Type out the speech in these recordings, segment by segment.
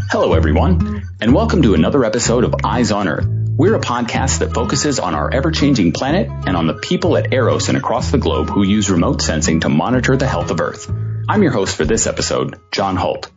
Hello, everyone, and welcome to another episode of Eyes on Earth. We're a podcast that focuses on our ever-changing planet and on the people at EROS and across the globe who use remote sensing to monitor the health of Earth. I'm your host for this episode, John Holt.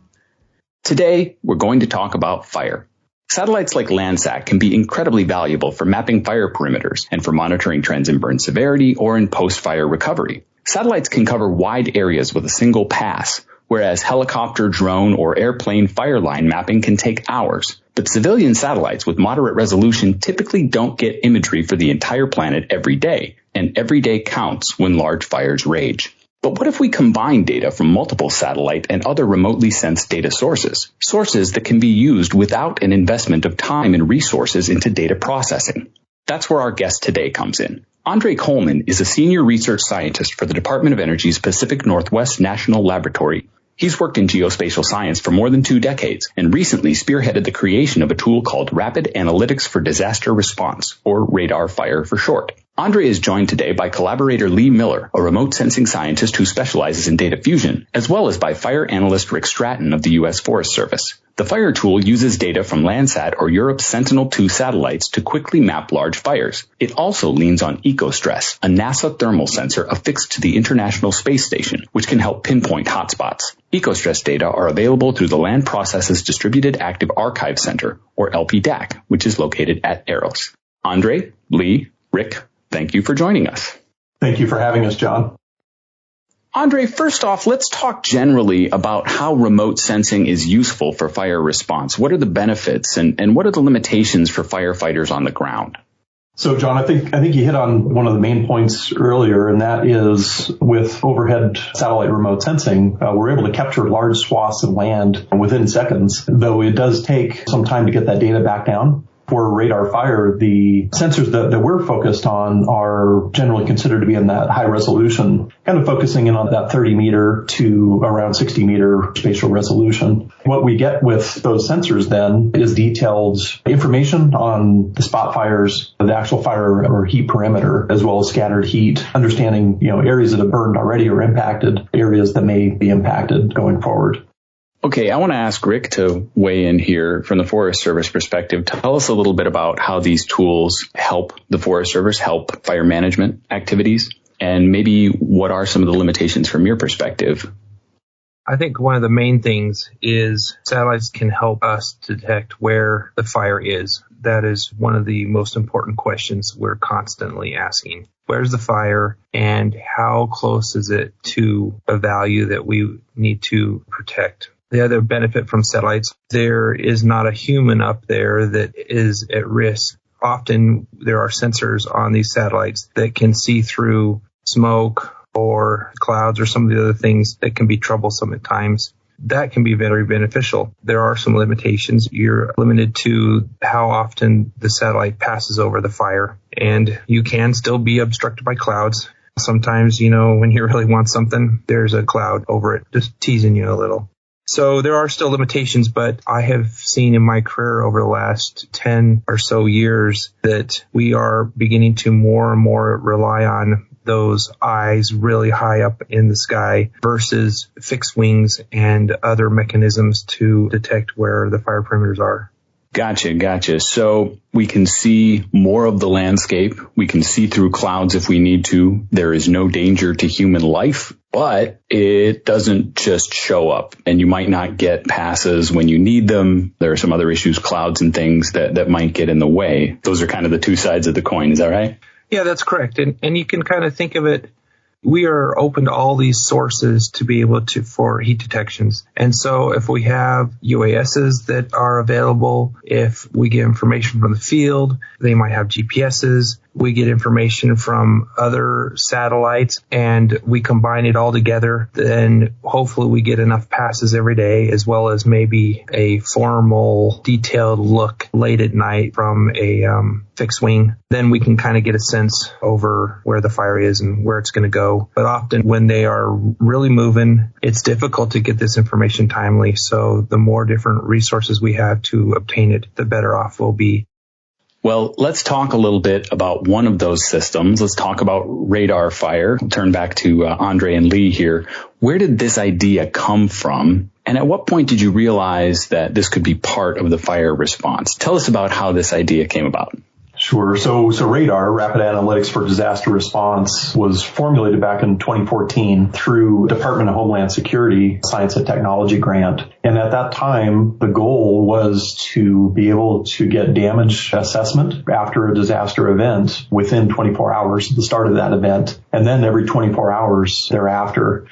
Today, we're going to talk about fire. Satellites like Landsat can be incredibly valuable for mapping fire perimeters and for monitoring trends in burn severity or in post-fire recovery. Satellites can cover wide areas with a single pass, whereas helicopter, drone, or airplane fire line mapping can take hours. But civilian satellites with moderate resolution typically don't get imagery for the entire planet every day, and every day counts when large fires rage. But what if we combine data from multiple satellite and other remotely sensed data sources that can be used without an investment of time and resources into data processing? That's where our guest today comes in. Andre Coleman is a senior research scientist for the Department of Energy's Pacific Northwest National Laboratory. He's worked in geospatial science for more than 2 decades and recently spearheaded the creation of a tool called Rapid Analytics for Disaster Response, or RADR-Fire for short. Andre is joined today by collaborator Lee Miller, a remote sensing scientist who specializes in data fusion, as well as by fire analyst Rick Stratton of the U.S. Forest Service. The Fire tool uses data from Landsat or Europe's Sentinel-2 satellites to quickly map large fires. It also leans on ECOSTRESS, a NASA thermal sensor affixed to the International Space Station, which can help pinpoint hotspots. ECOSTRESS data are available through the Land Processes Distributed Active Archive Center, or LPDAAC, which is located at EROS. Andre, Lee, Rick, thank you for joining us. Thank you for having us, John. Andre, first off, let's talk generally about how remote sensing is useful for fire response. What are the benefits and what are the limitations for firefighters on the ground? So, John, I think you hit on one of the main points earlier, and that is with overhead satellite remote sensing, we're able to capture large swaths of land within seconds, though it does take some time to get that data back down. For RADR-Fire, the sensors that we're focused on are generally considered to be in that high resolution, kind of focusing in on that 30 meter to around 60 meter spatial resolution. What we get with those sensors then is detailed information on the spot fires, the actual fire or heat perimeter, as well as scattered heat, understanding, areas that have burned already or impacted, areas that may be impacted going forward. Okay, I want to ask Rick to weigh in here from the Forest Service perspective. Tell us a little bit about how these tools help the Forest Service, help fire management activities, and maybe what are some of the limitations from your perspective? I think one of the main things is satellites can help us detect where the fire is. That is one of the most important questions we're constantly asking. Where's the fire and how close is it to a value that we need to protect? The other benefit from satellites, there is not a human up there that is at risk. Often there are sensors on these satellites that can see through smoke or clouds or some of the other things that can be troublesome at times. That can be very beneficial. There are some limitations. You're limited to how often the satellite passes over the fire, and you can still be obstructed by clouds. Sometimes, when you really want something, there's a cloud over it, just teasing you a little. So there are still limitations, but I have seen in my career over the last 10 or so years that we are beginning to more and more rely on those eyes really high up in the sky versus fixed wings and other mechanisms to detect where the fire perimeters are. Gotcha. So we can see more of the landscape. We can see through clouds if we need to. There is no danger to human life, but it doesn't just show up, and you might not get passes when you need them. There are some other issues, clouds and things that might get in the way. Those are kind of the two sides of the coin. Is that right? Yeah, that's correct. And you can kind of think of it, we are open to all these sources to be able to, for heat detections. And so if we have UASs that are available, if we get information from the field, they might have GPSs. We get information from other satellites and we combine it all together. Then hopefully we get enough passes every day, as well as maybe a formal detailed look late at night from a fixed wing. Then we can kind of get a sense over where the fire is and where it's going to go. But often when they are really moving, it's difficult to get this information timely. So the more different resources we have to obtain it, the better off we'll be. Well, let's talk a little bit about one of those systems. Let's talk about RADR-Fire. I'll turn back to Andre and Lee here. Where did this idea come from? And at what point did you realize that this could be part of the fire response? Tell us about how this idea came about. Sure. So RADR, Rapid Analytics for Disaster Response, was formulated back in 2014 through Department of Homeland Security Science and Technology grant. And at that time, the goal was to be able to get damage assessment after a disaster event within 24 hours at the start of that event, and then every 24 hours thereafter.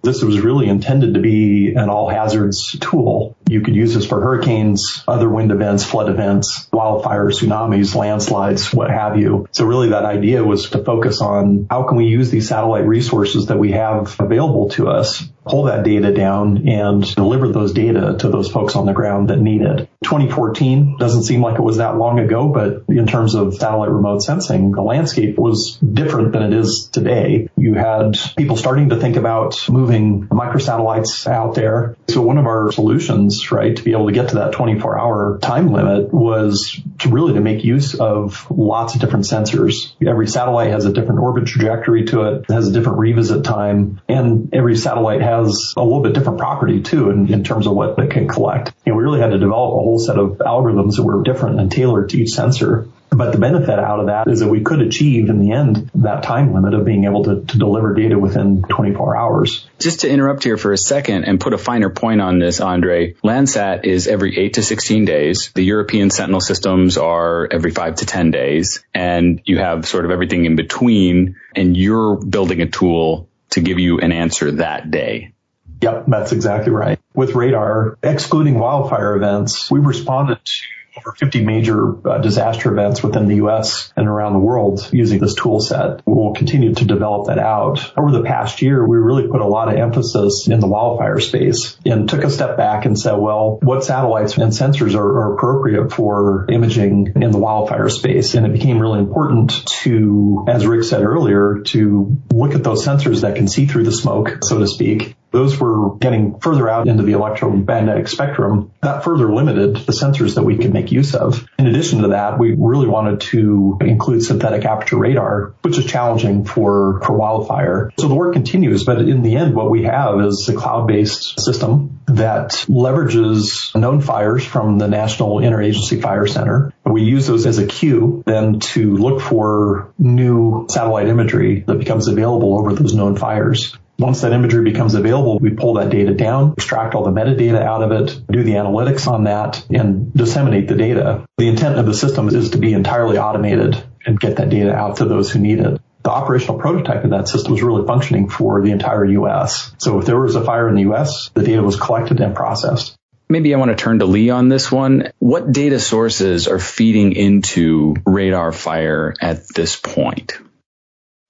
This was really intended to be an all hazards tool. You could use this for hurricanes, other wind events, flood events, wildfires, tsunamis, landslides, what have you. So really that idea was to focus on how can we use these satellite resources that we have available to us, pull that data down and deliver those data to those folks on the ground that need it. 2014 doesn't seem like it was that long ago, but in terms of satellite remote sensing, the landscape was different than it is today. You had people starting to think about moving microsatellites out there. So one of our solutions, right, to be able to get to that 24-hour time limit was to make use of lots of different sensors. Every satellite has a different orbit trajectory to it, has a different revisit time, and every satellite has a little bit different property too in terms of what it can collect. And we really had to develop a whole set of algorithms that were different and tailored to each sensor. But the benefit out of that is that we could achieve in the end that time limit of being able to deliver data within 24 hours. Just to interrupt here for a second and put a finer point on this, Andre, Landsat is every 8 to 16 days. The European Sentinel systems are every 5 to 10 days. And you have sort of everything in between, and you're building a tool to give you an answer that day. Yep, that's exactly right. With RADR, excluding wildfire events, we responded to over 50 major disaster events within the U.S. and around the world using this tool set. We'll continue to develop that out. Over the past year, we really put a lot of emphasis in the wildfire space and took a step back and said, well, what satellites and sensors are appropriate for imaging in the wildfire space? And it became really important to, as Rick said earlier, to look at those sensors that can see through the smoke, so to speak. Those were getting further out into the electromagnetic spectrum. That further limited the sensors that we could make use of. In addition to that, we really wanted to include synthetic aperture radar, which is challenging for wildfire. So the work continues, but in the end, what we have is a cloud-based system that leverages known fires from the National Interagency Fire Center. We use those as a cue then to look for new satellite imagery that becomes available over those known fires. Once that imagery becomes available, we pull that data down, extract all the metadata out of it, do the analytics on that, and disseminate the data. The intent of the system is to be entirely automated and get that data out to those who need it. The operational prototype of that system was really functioning for the entire U.S. So if there was a fire in the U.S., the data was collected and processed. Maybe I want to turn to Lee on this one. What data sources are feeding into RADR-Fire at this point?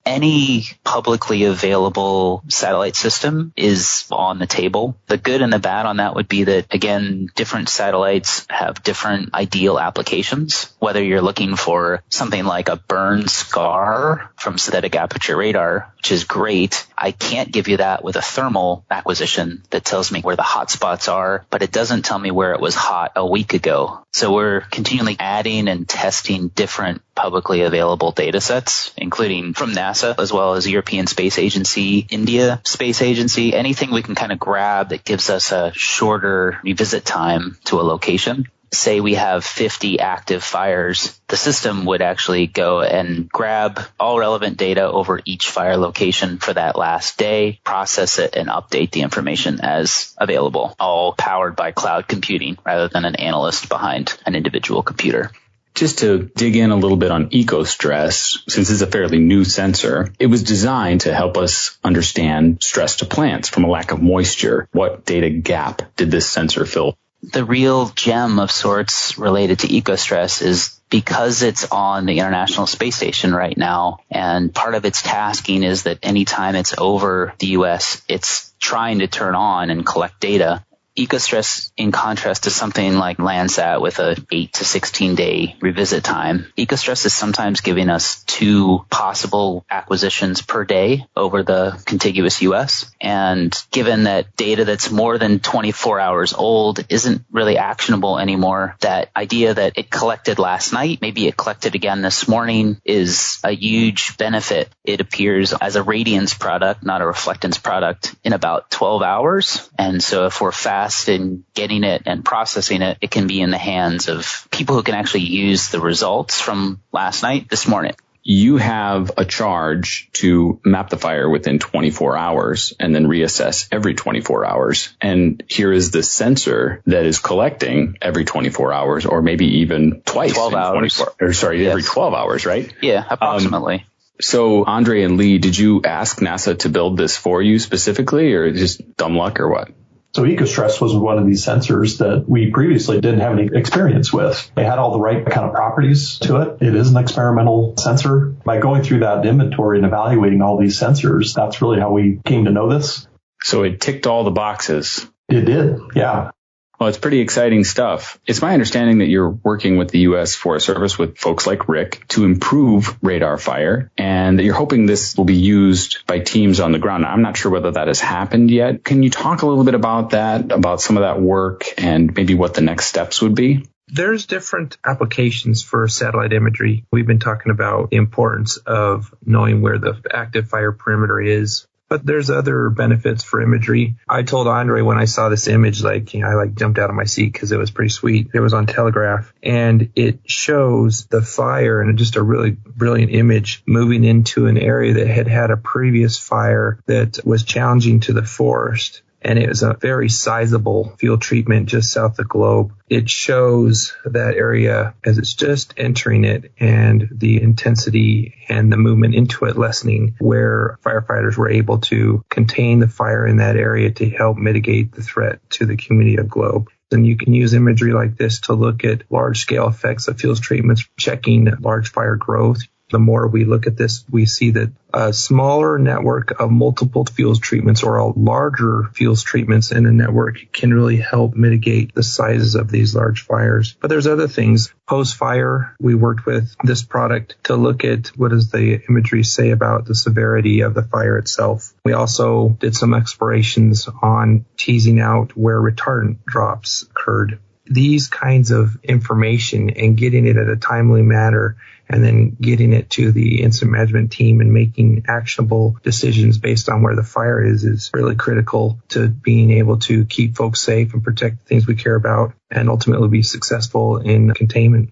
Any publicly available satellite system is on the table. The good and the bad on that would be that, again, different satellites have different ideal applications. Whether you're looking for something like a burn scar from synthetic aperture radar, which is great, I can't give you that with a thermal acquisition that tells me where the hot spots are, but it doesn't tell me where it was hot a week ago. So we're continually adding and testing different publicly available data sets, including from NASA as well as European Space Agency, India Space Agency, anything we can kind of grab that gives us a shorter revisit time to a location. Say we have 50 active fires, the system would actually go and grab all relevant data over each fire location for that last day, process it, and update the information as available, all powered by cloud computing rather than an analyst behind an individual computer. Just to dig in a little bit on ECOSTRESS, since it's a fairly new sensor, it was designed to help us understand stress to plants from a lack of moisture. What data gap did this sensor fill? The real gem of sorts related to ECOSTRESS is because it's on the International Space Station right now, and part of its tasking is that anytime it's over the U.S., it's trying to turn on and collect data. ECOSTRESS, in contrast to something like Landsat with a 8 to 16 day revisit time, ECOSTRESS is sometimes giving us 2 possible acquisitions per day over the contiguous US. And given that data that's more than 24 hours old isn't really actionable anymore, that idea that it collected last night, maybe it collected again this morning, is a huge benefit. It appears as a radiance product, not a reflectance product, in about 12 hours. And so if we're fast in getting it and processing it, it can be in the hands of people who can actually use the results from last night this morning. You have a charge to map the fire within 24 hours and then reassess every 24 hours. And here is the sensor that is collecting every 24 hours, or maybe even twice. 12 hours. Every 12 hours, right? Yeah, approximately. So Andre and Lee, did you ask NASA to build this for you specifically, or just dumb luck, or what? So ECOSTRESS was one of these sensors that we previously didn't have any experience with. It had all the right kind of properties to it. It is an experimental sensor. By going through that inventory and evaluating all these sensors, that's really how we came to know this. So it ticked all the boxes. It did, yeah. Well, it's pretty exciting stuff. It's my understanding that you're working with the U.S. Forest Service with folks like Rick to improve RADR-Fire, and that you're hoping this will be used by teams on the ground. I'm not sure whether that has happened yet. Can you talk a little bit about that, about some of that work, and maybe what the next steps would be? There's different applications for satellite imagery. We've been talking about the importance of knowing where the active fire perimeter is. But there's other benefits for imagery. I told Andre when I saw this image, I jumped out of my seat because it was pretty sweet. It was on Telegraph, and it shows the fire, and just a really brilliant image, moving into an area that had had a previous fire that was challenging to the forest. And it was a very sizable field treatment just south of the globe. It shows that area as it's just entering it, and the intensity and the movement into it lessening, where firefighters were able to contain the fire in that area to help mitigate the threat to the community of globe. And you can use imagery like this to look at large-scale effects of field treatments, checking large fire growth. The more we look at this, we see that a smaller network of multiple fields treatments, or a larger fields treatments in a network, can really help mitigate the sizes of these large fires. But there's other things. Post-fire, we worked with this product to look at what does the imagery say about the severity of the fire itself. We also did some explorations on teasing out where retardant drops occurred. These kinds of information and getting it at a timely manner, and then getting it to the incident management team and making actionable decisions based on where the fire is really critical to being able to keep folks safe and protect the things we care about, and ultimately be successful in containment.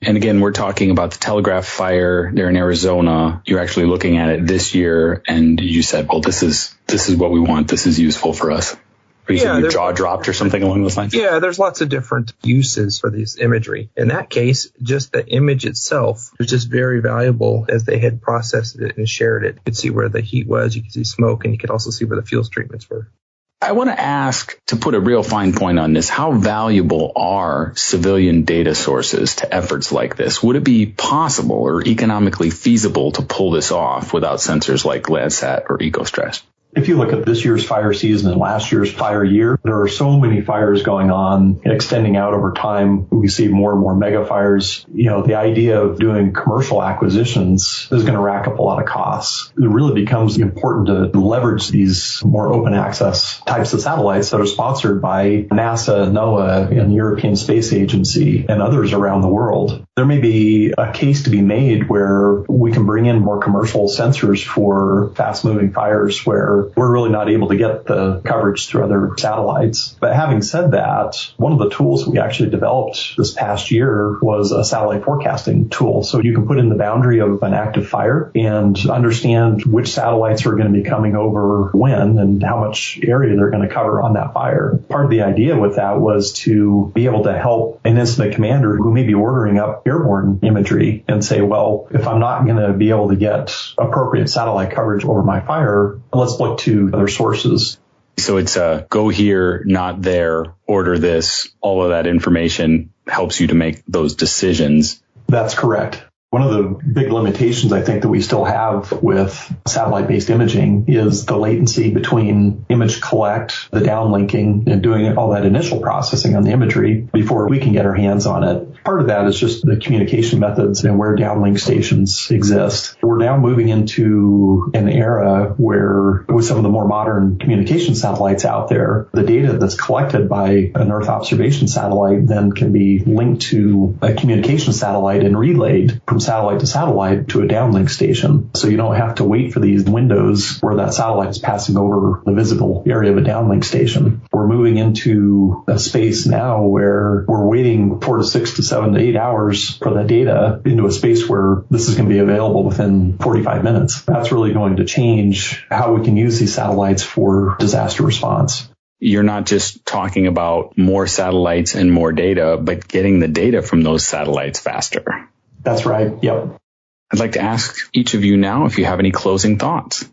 And again, we're talking about the Telegraph fire there in Arizona. You're actually looking at it this year, and you said, well, this is what we want. This is useful for us. Or you said your jaw dropped or something along those lines? Yeah, there's lots of different uses for this imagery. In that case, just the image itself was just very valuable as they had processed it and shared it. You could see where the heat was, you could see smoke, and you could also see where the fuel treatments were. I want to ask, to put a real fine point on this, how valuable are civilian data sources to efforts like this? Would it be possible or economically feasible to pull this off without sensors like Landsat or ECOSTRESS? If you look at this year's fire season and last year's fire year, there are so many fires going on, extending out over time. We see more and more mega fires. The idea of doing commercial acquisitions is going to rack up a lot of costs. It really becomes important to leverage these more open access types of satellites that are sponsored by NASA, NOAA, and the European Space Agency, and others around the world. There may be a case to be made where we can bring in more commercial sensors for fast-moving fires where we're really not able to get the coverage through other satellites. But having said that, one of the tools we actually developed this past year was a satellite forecasting tool. So you can put in the boundary of an active fire and understand which satellites are going to be coming over when and how much area they're going to cover on that fire. Part of the idea with that was to be able to help an incident commander who may be ordering up airborne imagery and say, well, if I'm not going to be able to get appropriate satellite coverage over my fire, let's look to other sources. So it's a go here, not there, order this. All of that information helps you to make those decisions. That's correct. One of the big limitations I think that we still have with satellite-based imaging is the latency between image collect, the downlinking, and doing all that initial processing on the imagery before we can get our hands on it. Part of that is just the communication methods and where downlink stations exist. We're now moving into an era where with some of the more modern communication satellites out there, the data that's collected by an Earth observation satellite then can be linked to a communication satellite and relayed from satellite to satellite to a downlink station. So you don't have to wait for these windows where that satellite is passing over the visible area of a downlink station. We're moving into a space now where we're waiting 4 to 6 to 7 to 8 hours for the data into a space where this is going to be available within 45 minutes. That's really going to change how we can use these satellites for disaster response. You're not just talking about more satellites and more data, but getting the data from those satellites faster. That's right. Yep. I'd like to ask each of you now if you have any closing thoughts.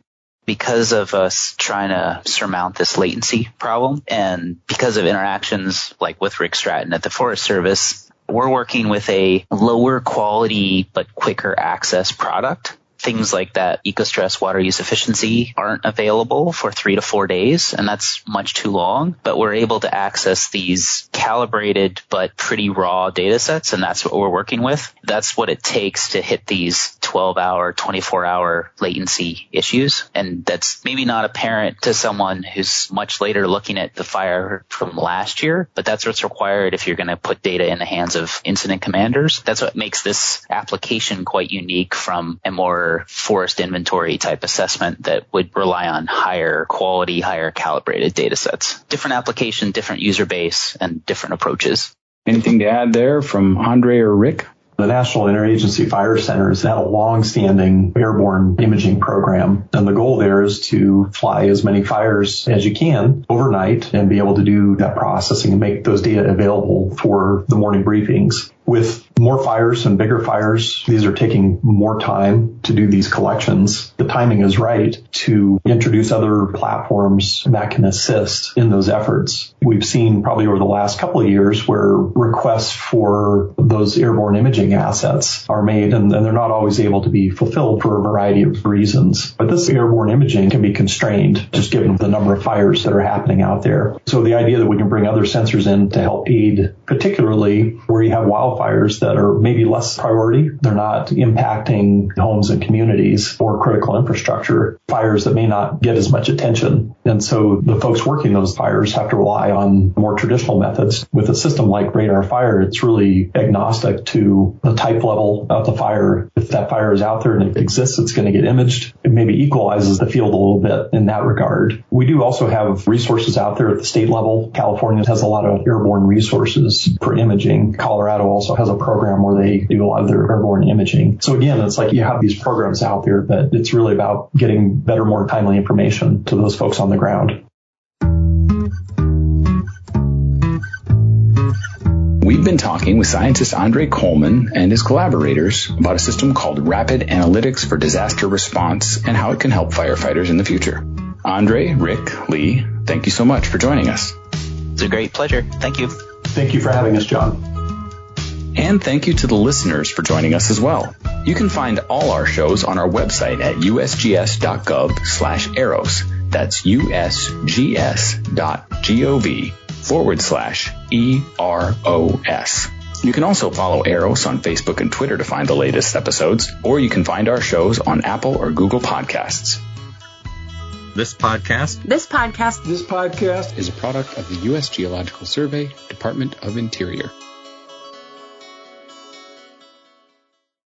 Because of us trying to surmount this latency problem and because of interactions like with Rick Stratton at the Forest Service, we're working with a lower quality but quicker access product. Things like that ECOSTRESS water use efficiency aren't available for 3 to 4 days, and that's much too long. But we're able to access these calibrated but pretty raw data sets, and that's what we're working with. That's what it takes to hit these 12-hour, 24-hour latency issues. And that's maybe not apparent to someone who's much later looking at the fire from last year, but that's what's required if you're going to put data in the hands of incident commanders. That's what makes this application quite unique from a more forest inventory type assessment that would rely on higher quality, higher calibrated data sets. Different application, different user base, and different approaches. Anything to add there from Andre or Rick? The National Interagency Fire Center has had a long-standing airborne imaging program, and the goal there is to fly as many fires as you can overnight and be able to do that processing and make those data available for the morning briefings. With more fires and bigger fires, these are taking more time to do these collections. The timing is right to introduce other platforms that can assist in those efforts. We've seen probably over the last couple of years where requests for those airborne imaging assets are made, and they're not always able to be fulfilled for a variety of reasons. But this airborne imaging can be constrained just given the number of fires that are happening out there. So the idea that we can bring other sensors in to help aid, particularly where you have wildfires that are maybe less priority. They're not impacting homes and communities or critical infrastructure, fires that may not get as much attention. And so the folks working those fires have to rely on more traditional methods. With a system like RADR-Fire, it's really agnostic to the type level of the fire. If that fire is out there and it exists, it's going to get imaged. It maybe equalizes the field a little bit in that regard. We do also have resources out there at the state level. California has a lot of airborne resources for imaging. Colorado also has a program where they do a lot of their airborne imaging. So again, it's like you have these programs out there, but it's really about getting better, more timely information to those folks on the ground. We've been talking with scientist Andre Coleman and his collaborators about a system called Rapid Analytics for Disaster Response and how it can help firefighters in the future. Andre, Rick, Lee, thank you so much for joining us. It's a great pleasure. Thank you. Thank you for having us, John. And thank you to the listeners for joining us as well. You can find all our shows on our website at usgs.gov/EROS. That's usgs.gov/EROS. You can also follow EROS on Facebook and Twitter to find the latest episodes, or you can find our shows on Apple or Google Podcasts. This podcast is a product of the U.S. Geological Survey, Department of Interior.